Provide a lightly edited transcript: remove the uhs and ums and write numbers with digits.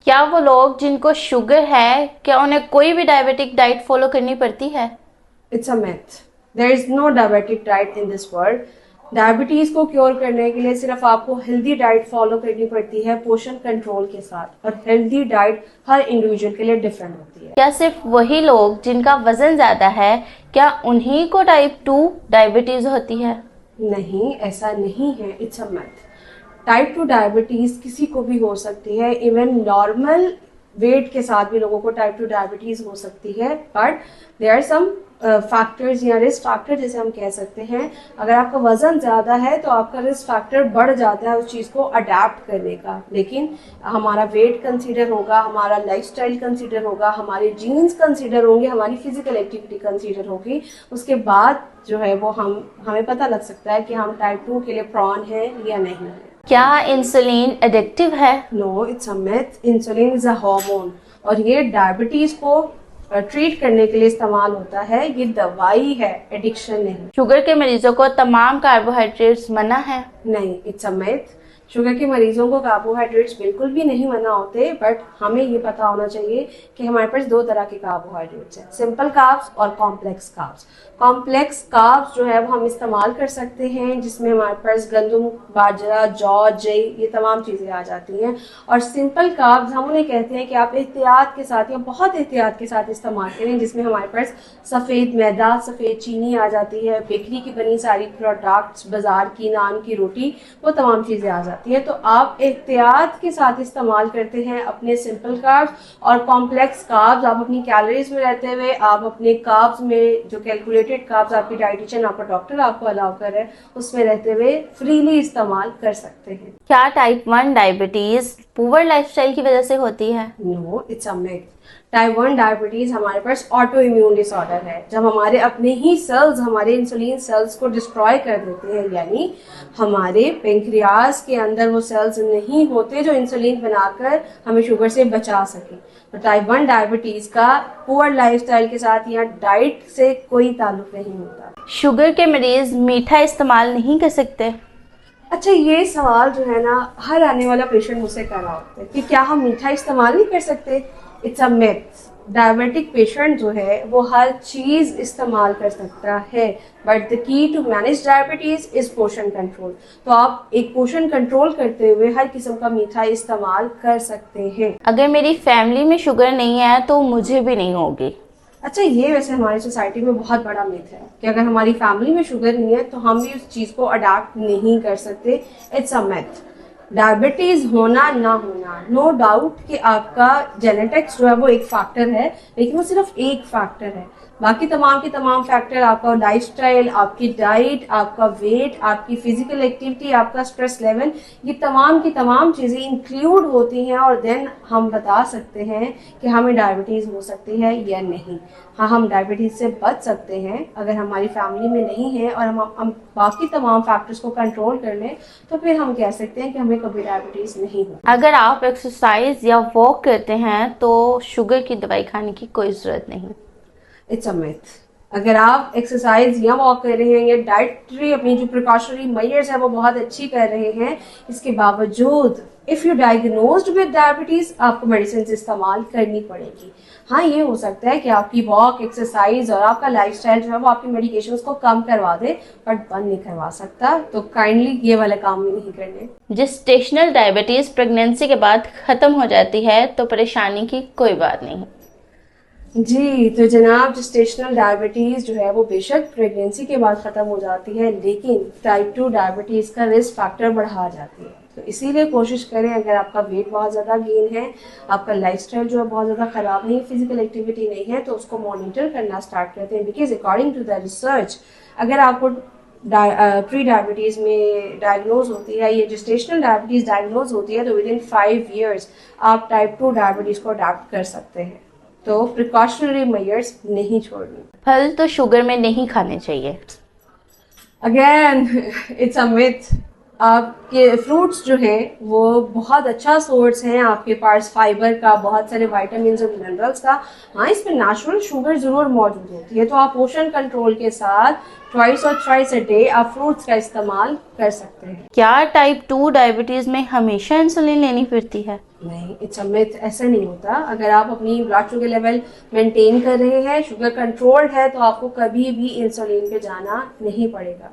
क्या वो लोग जिनको शुगर है, क्या उन्हें कोई भी डायबिटिक डाइट फॉलो करनी पड़ती है? It's a myth. There is no diabetic diet in this world. Diabetes को क्योर करने के लिए सिर्फ आपको हेल्दी डाइट फॉलो करनी पड़ती है पोषण कंट्रोल के साथ, और हेल्दी डाइट हर इंडिविजुअल के लिए डिफरेंट होती है। क्या सिर्फ वही लोग जिनका वजन ज्यादा है, क्या उन्हीं को टाइप 2 डायबिटीज होती है? नहीं, ऐसा नहीं है। It's a myth. Type 2 diabetes किसी को भी हो सकती है। इवन नॉर्मल वेट के साथ भी लोगों को टाइप 2 डायबिटीज हो सकती है, but there are some factors या रिस्क फैक्टर जैसे हम कह सकते हैं। अगर आपका वजन ज्यादा है तो आपका रिस्क फैक्टर बढ़ जाता है उस चीज को अडेप्ट करने का, लेकिन हमारा वेट कंसीडर होगा, हमारा लाइफस्टाइल कंसीडर होगा, हमारे जीन्स कंसीडर होंगे, हमारी फिजिकल एक्टिविटी कंसीडर होगी। उसके बाद जो है वो हमें पता लग सकता है कि हम टाइप 2 के लिए प्रॉन है या नहीं है। क्या इंसुलिन एडिक्टिव है? No, it's a myth. Insulin is a hormone, और ये डायबिटीज को ट्रीट करने के लिए इस्तेमाल होता है। ये दवाई है, एडिक्शन नहीं। शुगर के मरीजों को तमाम कार्बोहाइड्रेट्स मना है? नहीं, इट्स अ मिथ। शुगर के मरीजों को कार्बोहाइड्रेट्स बिल्कुल भी नहीं मना होते, बट हमें ये पता होना चाहिए कि हमारे पास दो तरह के कार्बोहाइड्रेट्स हैं, सिंपल कार्ब्स और कॉम्प्लेक्स कार्ब्स। कॉम्प्लेक्स कार्ब्स जो है वो हम इस्तेमाल कर सकते हैं जिसमें हमारे पास गंदम, बाजरा, जौ, जई, ये तमाम चीज़ें आ जाती हैं। और सिंपल कार्ब्स हम उन्हें कहते हैं कि आप एहतियात के साथ या बहुत एहतियात के साथ इस्तेमाल करें, जिसमें हमारे पास सफ़ेद मैदा, सफ़ेद चीनी आ जाती है, बेकरी की बनी सारी प्रोडक्ट्स, बाजार की नान की रोटी, वो तमाम चीज़ें आ जाती है। तो आप एहतियात के साथ इस्तेमाल करते हैं अपने सिंपल कार्ब्स, और कॉम्प्लेक्स कार्ब्स आप अपनी कैलोरीज में रहते हुए, आप अपने कार्ब्स में जो कैलकुलेटेड कार्ब्स आपकी डाइटिशियन, आपका डॉक्टर आपको अलाउ कर रहे हैं, उसमें रहते हुए फ्रीली इस्तेमाल कर सकते हैं। क्या टाइप 1 डायबिटीज पुअर लाइफस्टाइल की वजह से होती है? No, it's a myth. Type 1 diabetes हमारे पास ऑटो इम्यून डिसऑर्डर है, जब हमारे अपने ही सेल्स हमारे इंसुलिन सेल्स को डिस्ट्रॉय कर देते हैं, यानी हमारे पेंक्रियाज के अंदर वो सेल्स नहीं होते जो इंसुलिन बनाकर हमें शुगर से बचा सके। तो टाइप 1 डायबिटीज का पुअर लाइफस्टाइल के साथ या डाइट से कोई ताल्लुक नहीं होता। शुगर के मरीज मीठा इस्तेमाल नहीं कर सकते? अच्छा, ये सवाल जो है ना हर आने वाला पेशेंट मुझसे कर रहा होता है कि क्या हम मीठा इस्तेमाल नहीं कर सकते। It's a myth. Diabetic patient जो है वो हर चीज़ इस्तेमाल कर सकता है, but the key to manage diabetes is पोषण कंट्रोल। तो आप एक पोषण कंट्रोल करते हुए हर किस्म का मीठा इस्तेमाल कर सकते हैं। अगर मेरी फैमिली में शुगर नहीं है तो मुझे भी नहीं होगी? अच्छा, ये वैसे हमारी सोसाइटी में बहुत बड़ा मिथ है कि अगर हमारी फैमिली में शुगर नहीं है तो हम भी उस चीज़ को अडाप्ट नहीं कर सकते। It's a myth. डायबिटीज होना ना होना, नो डाउट कि आपका जेनेटिक्स जो है वो एक फैक्टर है, लेकिन वो सिर्फ एक फैक्टर है। बाकी तमाम के तमाम फैक्टर, आपका लाइफस्टाइल, आपकी डाइट, आपका वेट, आपकी फिजिकल एक्टिविटी, आपका स्ट्रेस लेवल, ये तमाम की तमाम चीज़ें इंक्लूड होती हैं, और देन हम बता सकते हैं कि हमें डायबिटीज़ हो सकती है या नहीं। हाँ, हम डायबिटीज़ से बच सकते हैं अगर हमारी फैमिली में नहीं है और हम बाकी तमाम फैक्टर्स को कंट्रोल कर लें, तो फिर हम कह सकते हैं कि हमें कभी डायबिटीज़ नहीं हो। अगर आप एक्सरसाइज या वॉक करते हैं तो शुगर की दवाई खाने की कोई ज़रूरत नहीं? It's a myth. अगर आप एक्सरसाइज या वॉक कर रहे हैं या डाइटरी अपनी जो प्रिकॉशनरी मेजर्स है वो बहुत अच्छी कर रहे हैं, इसके बावजूद if you diagnosed with diabetes आपको मेडिसिन इस्तेमाल करनी पड़ेगी। हाँ, ये हो सकता है कि आपकी वॉक, एक्सरसाइज और आपका लाइफस्टाइल जो है वो आपकी मेडिकेशंस को कम करवा दे, बट बंद नहीं करवा सकता। तो काइंडली ये वाले काम भी नहीं करने। जेस्टेशनल डायबिटीज प्रेगनेंसी के बाद खत्म हो जाती है तो परेशानी की कोई बात नहीं? जी, तो जनाब, जेस्टेशनल डायबिटीज़ जो है वो बेशक प्रेगनेंसी के बाद ख़त्म हो जाती है, लेकिन टाइप 2 डायबिटीज़ का रिस्क फैक्टर बढ़ा जाती है। तो इसीलिए कोशिश करें, अगर आपका वेट बहुत ज़्यादा गेन है, आपका लाइफस्टाइल जो है बहुत ज़्यादा ख़राब है, फिजिकल एक्टिविटी नहीं है, तो उसको मॉनिटर करना स्टार्ट करते हैं। Because according to the research, अगर आपको प्री डायबिटीज़ में डायग्नोज होती है, ये जेस्टेशनल डायबिटीज़ डायग्नोज होती है, तो विद इन 5 ईयर्स आप टाइप 2 डायबिटीज़ को अडॉप्ट कर सकते हैं। तो प्रिकॉशनरी मेजर्स नहीं छोड़नी। फल तो शुगर में नहीं खाने चाहिए? Again it's a myth. आपके फ्रूट्स जो हैं वो बहुत अच्छा सोर्स हैं आपके पास फाइबर का, बहुत सारे विटामिन और मिनरल्स का। हाँ, इसमें नेचुरल शुगर ज़रूर मौजूद होती है, तो आप पोषण कंट्रोल के साथ ट्वाइस और थ्राइस अ डे आप फ्रूट्स का इस्तेमाल कर सकते हैं। क्या टाइप 2 डायबिटीज में हमेशा इंसुलिन लेनी पड़ती है? नहीं, इट्स अ मिथ, ऐसा नहीं होता। अगर आप अपनी ब्लड शुगर लेवल मेंटेन कर रहे हैं, शुगर कंट्रोल्ड है, तो आपको कभी भी इंसुलिन पे जाना नहीं पड़ेगा।